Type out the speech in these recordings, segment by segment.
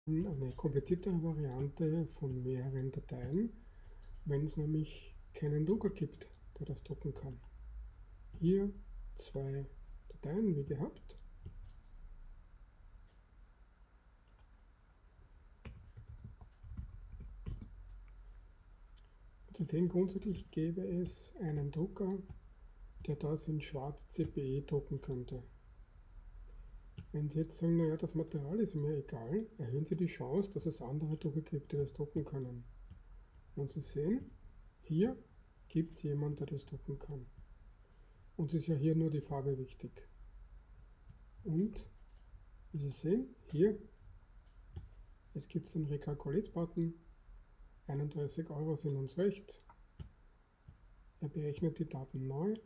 Eine kompliziertere Variante von mehreren Dateien, wenn es nämlich keinen Drucker gibt, der das drucken kann. Hier zwei Dateien wie gehabt. Sie sehen, grundsätzlich gäbe es einen Drucker, der das in schwarz CPE drucken könnte. Wenn Sie jetzt sagen, naja, das Material ist mir egal, erhöhen Sie die Chance, dass es andere Drucker gibt, die das drucken können. Und Sie sehen, hier gibt es jemanden, der das drucken kann. Uns ist ja hier nur die Farbe wichtig. Und wie Sie sehen, hier, jetzt gibt es den Recalculate-Button, 31 Euro sind uns recht. Er berechnet die Daten neu.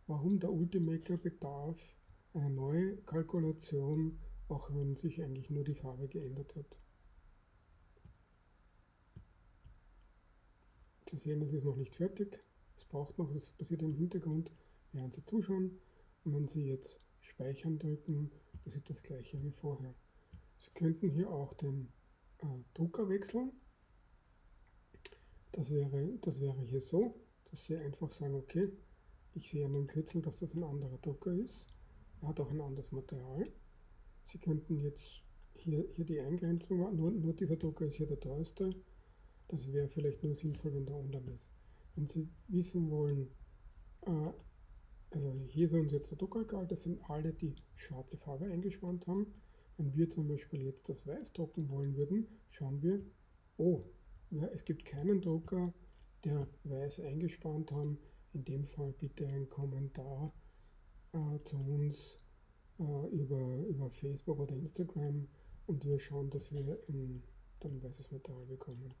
Warum der Ultimaker bedarf eine neue Kalkulation, auch wenn sich eigentlich nur die Farbe geändert hat. Sie sehen, es ist noch nicht fertig. Es braucht noch, es passiert im Hintergrund, während Sie zuschauen. Und wenn Sie jetzt Speichern drücken, passiert das gleiche wie vorher. Sie könnten hier auch den Drucker wechseln. Das wäre hier so, dass Sie einfach sagen, okay, ich sehe an dem Kürzel, dass das ein anderer Drucker ist. Er hat auch ein anderes Material. Sie könnten jetzt hier die Eingrenzung machen, nur dieser Drucker ist hier der teuerste. Das wäre vielleicht nur sinnvoll, wenn der online ist. Wenn Sie wissen wollen, also hier ist uns jetzt der Drucker egal, das sind alle, die schwarze Farbe eingespannt haben. Wenn wir zum Beispiel jetzt das Weiß drucken wollen würden, schauen wir, oh, ja, es gibt keinen Drucker, der Weiß eingespannt haben. In dem Fall bitte einen Kommentar zu uns über Facebook oder Instagram und wir schauen, dass wir dann weißes Material bekommen.